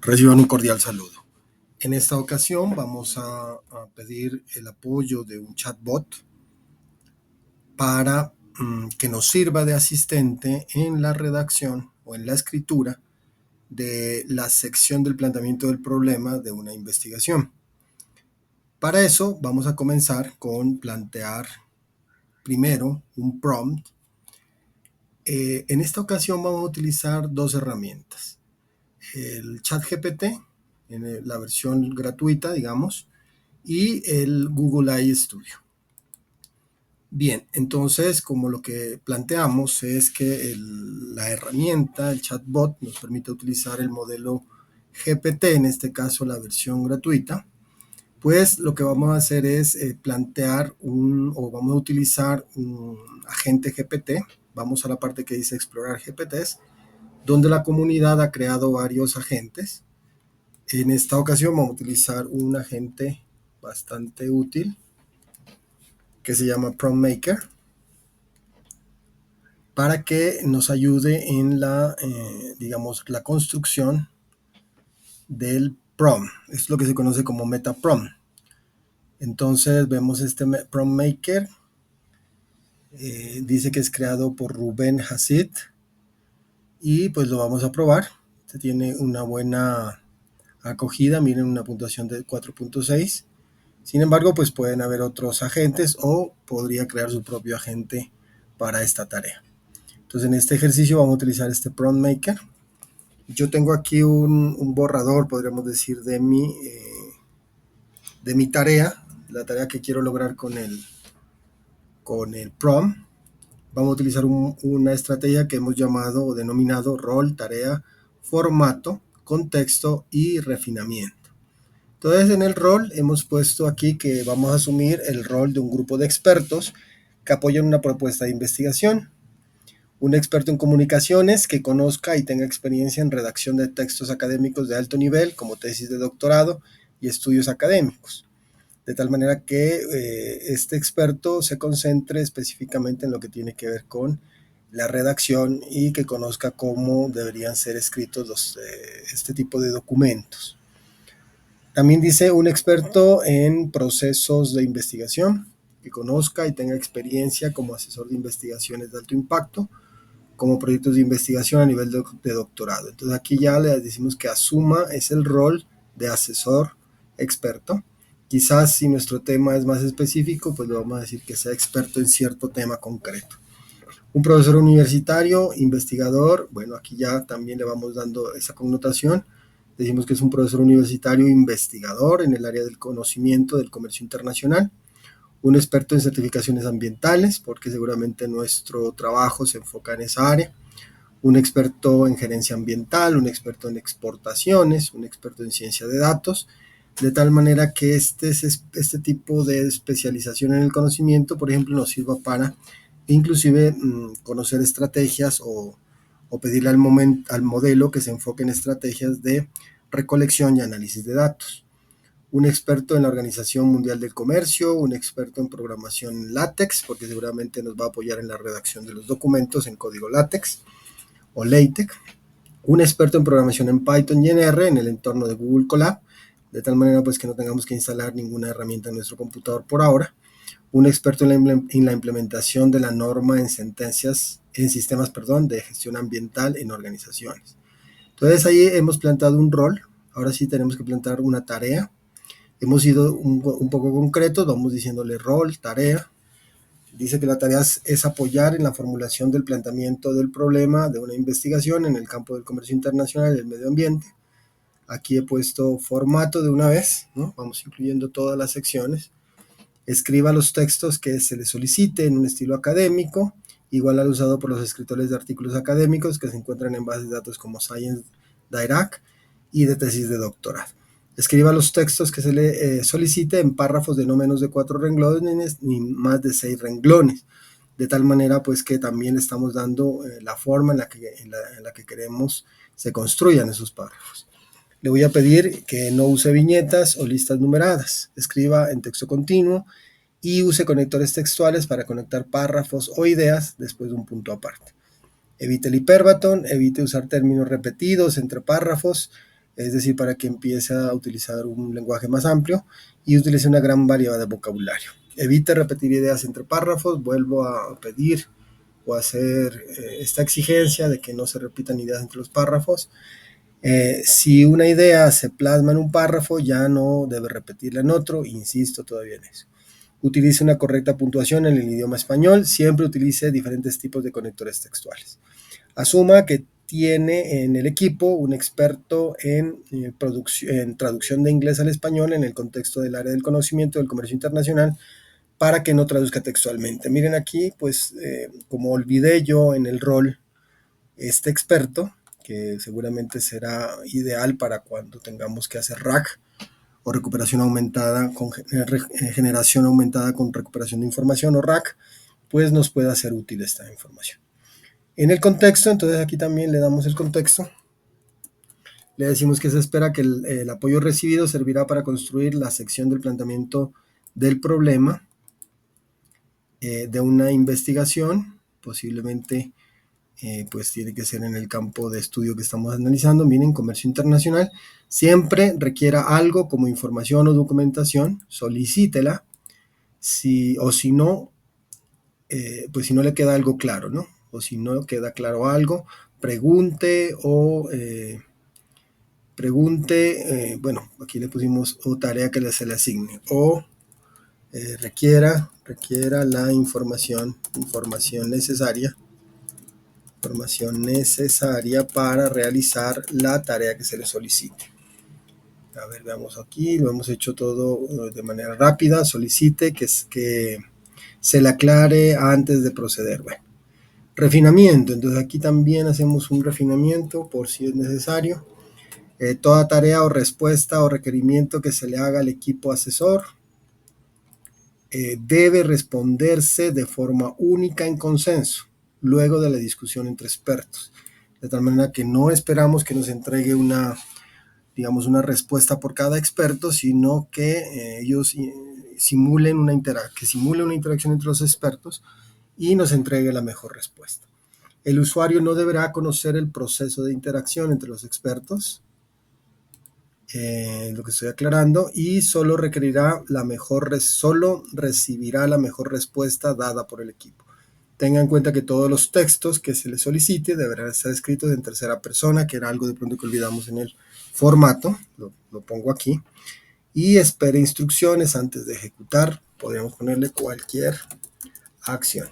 Reciban un cordial saludo. En esta ocasión vamos a pedir el apoyo de un chatbot para que nos sirva de asistente en la redacción o en la escritura de la sección del planteamiento del problema de una investigación. Para eso vamos a comenzar con plantear primero un prompt. En esta ocasión vamos a utilizar dos herramientas. El ChatGPT, en la versión gratuita, digamos, y el Google AI Studio. Bien, entonces, como lo que planteamos es que la herramienta, el chatbot, nos permite utilizar el modelo GPT, en este caso la versión gratuita, pues lo que vamos a hacer es plantear vamos a utilizar un agente GPT. Vamos a la parte que dice explorar GPTs, donde la comunidad ha creado varios agentes. En esta ocasión vamos a utilizar un agente bastante útil que se llama Prompt Maker para que nos ayude en la construcción del prompt. Es lo que se conoce como meta prompt. Entonces vemos este Prompt Maker. Dice que es creado por Rubén Hasid y pues lo vamos a probar. Este tiene una buena acogida, miren, una puntuación de 4.6. Sin embargo, pues pueden haber otros agentes o podría crear su propio agente para esta tarea. Entonces en este ejercicio vamos a utilizar este Prompt Maker. Yo tengo aquí un borrador, podríamos decir, de mi tarea, la tarea que quiero lograr con el prompt. Vamos a utilizar una estrategia que hemos llamado o denominado rol, tarea, formato, contexto y refinamiento. Entonces en el rol hemos puesto aquí que vamos a asumir el rol de un grupo de expertos que apoyan una propuesta de investigación. Un experto en comunicaciones que conozca y tenga experiencia en redacción de textos académicos de alto nivel, como tesis de doctorado y estudios académicos. De tal manera que este experto se concentre específicamente en lo que tiene que ver con la redacción y que conozca cómo deberían ser escritos este tipo de documentos. También dice un experto en procesos de investigación que conozca y tenga experiencia como asesor de investigaciones de alto impacto, como proyectos de investigación a nivel de doctorado. Entonces aquí ya le decimos que asuma es el rol de asesor experto. Quizás si nuestro tema es más específico, pues le vamos a decir que sea experto en cierto tema concreto. Un profesor universitario, investigador, bueno, aquí ya también le vamos dando esa connotación. Decimos que es un profesor universitario investigador en el área del conocimiento del comercio internacional. Un experto en certificaciones ambientales, porque seguramente nuestro trabajo se enfoca en esa área. Un experto en gerencia ambiental, un experto en exportaciones, un experto en ciencia de datos, de tal manera que este tipo de especialización en el conocimiento, por ejemplo, nos sirva para inclusive conocer estrategias o pedirle al modelo que se enfoque en estrategias de recolección y análisis de datos. Un experto en la Organización Mundial del Comercio, un experto en programación LaTeX, porque seguramente nos va a apoyar en la redacción de los documentos en código LaTeX o LaTeX, un experto en programación en Python y en R en el entorno de Google Colab, de tal manera pues que no tengamos que instalar ninguna herramienta en nuestro computador por ahora, un experto en la implementación de la norma en sistemas de gestión ambiental en organizaciones. Entonces ahí hemos planteado un rol, ahora sí tenemos que plantear una tarea. Hemos sido un poco concretos, vamos diciéndole rol, tarea. Dice que la tarea es apoyar en la formulación del planteamiento del problema de una investigación en el campo del comercio internacional y el medio ambiente. Aquí he puesto formato de una vez, ¿no? Vamos incluyendo todas las secciones. Escriba los textos que se le solicite en un estilo académico, igual al usado por los escritores de artículos académicos que se encuentran en bases de datos como Science Direct y de tesis de doctorado. Escriba los textos que se le solicite en párrafos de no menos de 4 renglones ni más de 6 renglones, de tal manera pues que también estamos dando la forma en la que queremos se construyan esos párrafos. Le voy a pedir que no use viñetas o listas numeradas, escriba en texto continuo y use conectores textuales para conectar párrafos o ideas después de un punto aparte. Evite el hiperbatón, evite usar términos repetidos entre párrafos, es decir, para que empiece a utilizar un lenguaje más amplio y utilice una gran variedad de vocabulario. Evite repetir ideas entre párrafos, vuelvo a pedir o hacer esta exigencia de que no se repitan ideas entre los párrafos. Si una idea se plasma en un párrafo, ya no debe repetirla en otro, insisto todavía en eso. Utilice una correcta puntuación en el idioma español, siempre utilice diferentes tipos de conectores textuales. Asuma que tiene en el equipo un experto en traducción de inglés al español en el contexto del área del conocimiento del comercio internacional para que no traduzca textualmente. Miren aquí, pues como olvidé yo en el rol este experto, que seguramente será ideal para cuando tengamos que hacer RAC o recuperación aumentada con generación aumentada con recuperación de información o RAC, pues nos puede ser útil esta información. En el contexto, entonces aquí también le damos el contexto. Le decimos que se espera que el apoyo recibido servirá para construir la sección del planteamiento del problema de una investigación, posiblemente pues tiene que ser en el campo de estudio que estamos analizando. Miren, comercio internacional, siempre requiera algo como información o documentación, solicítela, o si no, pues si no le queda algo claro, ¿no? O si no queda claro algo, pregunte bueno, aquí le pusimos o tarea que se le asigne, o requiera la información necesaria para realizar la tarea que se le solicite. A ver, veamos aquí, lo hemos hecho todo de manera rápida, solicite que se le aclare antes de proceder. Bueno, refinamiento, entonces aquí también hacemos un refinamiento por si es necesario. Toda tarea o respuesta o requerimiento que se le haga al equipo asesor debe responderse de forma única en consenso, luego de la discusión entre expertos. De tal manera que no esperamos que nos entregue una respuesta por cada experto, sino que ellos simulen una interacción entre los expertos y nos entregue la mejor respuesta. El usuario no deberá conocer el proceso de interacción entre los expertos, lo que estoy aclarando, y solo recibirá la mejor respuesta dada por el equipo. Tenga en cuenta que todos los textos que se le solicite deberán estar escritos en tercera persona, que era algo de pronto que olvidamos en el formato, lo pongo aquí, y espere instrucciones antes de ejecutar. Podríamos ponerle cualquier acción.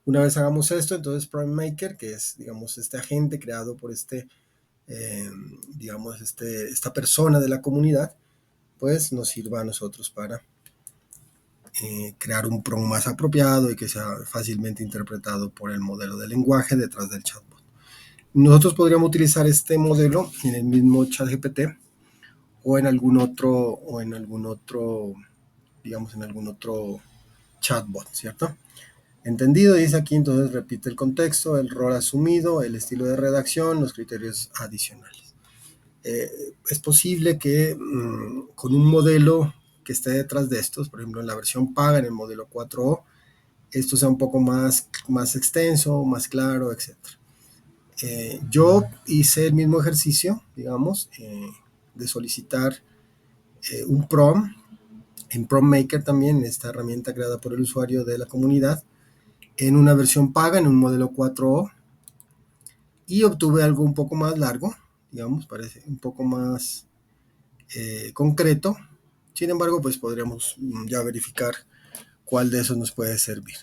Una vez hagamos esto, entonces PrimeMaker, que es, digamos, este agente creado por esta persona de la comunidad, pues nos sirva a nosotros para crear un prompt más apropiado y que sea fácilmente interpretado por el modelo de lenguaje detrás del chatbot. Nosotros podríamos utilizar este modelo en el mismo ChatGPT o en algún otro, digamos, en algún otro chatbot, ¿cierto? Entendido, dice aquí, entonces repite el contexto, el rol asumido, el estilo de redacción, los criterios adicionales. Es posible que con un modelo que esté detrás de estos, por ejemplo en la versión paga, en el modelo 4O, esto sea un poco más extenso, más claro, etc. Yo hice el mismo ejercicio, digamos, de solicitar un prompt en Prompt Maker también, esta herramienta creada por el usuario de la comunidad, en una versión paga, en un modelo 4O, y obtuve algo un poco más largo, digamos, parece un poco más concreto. Sin embargo, pues podríamos ya verificar cuál de esos nos puede servir.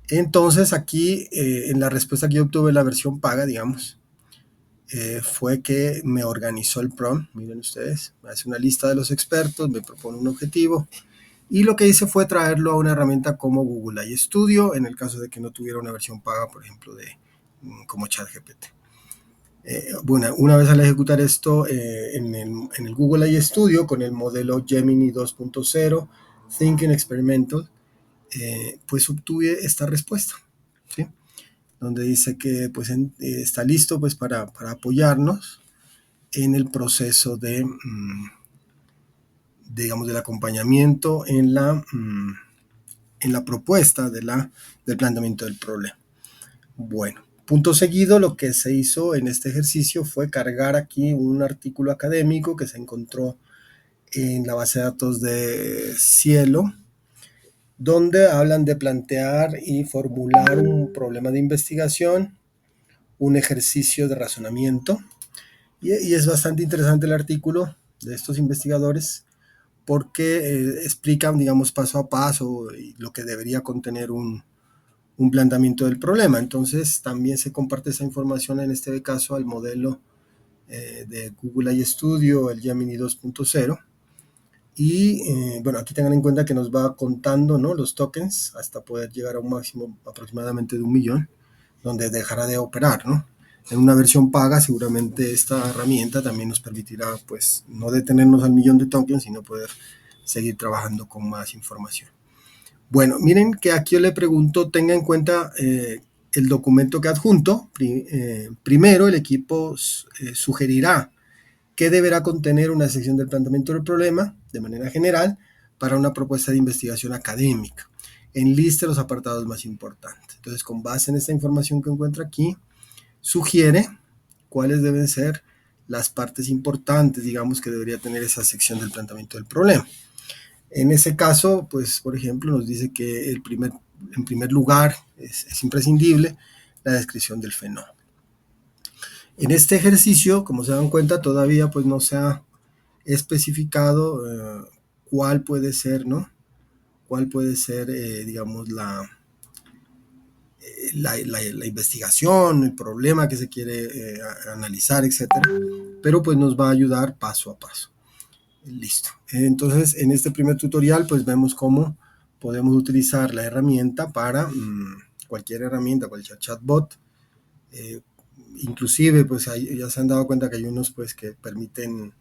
Entonces aquí en la respuesta que yo obtuve en la versión paga, digamos, fue que me organizó el prompt. Miren ustedes, me hace una lista de los expertos, me propone un objetivo, y lo que hice fue traerlo a una herramienta como Google AI Studio, en el caso de que no tuviera una versión paga, por ejemplo, como ChatGPT. Bueno, una vez al ejecutar esto en el Google AI Studio con el modelo Gemini 2.0 Thinking Experimental, pues obtuve esta respuesta, ¿sí? Donde dice que pues está listo pues para apoyarnos en el proceso digamos, del acompañamiento en la propuesta del planteamiento del problema. Bueno, Punto seguido, lo que se hizo en este ejercicio fue cargar aquí un artículo académico que se encontró en la base de datos de Cielo, donde hablan de plantear y formular un problema de investigación, un ejercicio de razonamiento, y es bastante interesante el artículo de estos investigadores porque explican, digamos, paso a paso lo que debería contener un planteamiento del problema. Entonces también se comparte esa información en este caso al modelo de Google AI Studio, el Gemini 2.0. Y bueno, aquí tengan en cuenta que nos va contando, ¿no?, los tokens hasta poder llegar a un máximo aproximadamente de 1.000.000, donde dejará de operar, ¿no? En una versión paga, seguramente esta herramienta también nos permitirá, pues, no detenernos al 1.000.000 de tokens, sino poder seguir trabajando con más información. Bueno, miren que aquí yo le pregunto, tenga en cuenta el documento que adjunto. Primero, el equipo sugerirá que deberá contener una sección del planteamiento del problema, de manera general, para una propuesta de investigación académica. Enliste los apartados más importantes. Entonces, con base en esta información que encuentra aquí, sugiere cuáles deben ser las partes importantes, digamos, que debería tener esa sección del planteamiento del problema. En ese caso, pues, por ejemplo, nos dice que en primer lugar es imprescindible la descripción del fenómeno. En este ejercicio, como se dan cuenta, todavía pues no se ha especificado cuál puede ser, ¿no? Cuál puede ser, digamos, la investigación, el problema que se quiere analizar, etcétera. Pero pues nos va a ayudar paso a paso. Listo. Entonces, en este primer tutorial, pues vemos cómo podemos utilizar la herramienta para cualquier herramienta, cualquier chatbot. Inclusive, pues ya se han dado cuenta que hay unos pues que permiten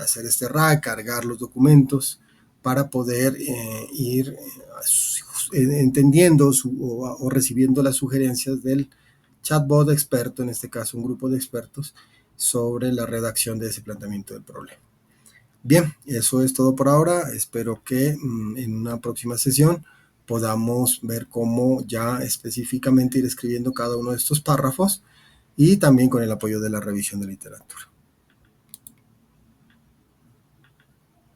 hacer este RAG, cargar los documentos para poder ir entendiendo o recibiendo las sugerencias del chatbot experto, en este caso un grupo de expertos, sobre la redacción de ese planteamiento del problema. Bien, eso es todo por ahora. Espero que en una próxima sesión podamos ver cómo ya específicamente ir escribiendo cada uno de estos párrafos y también con el apoyo de la revisión de literatura.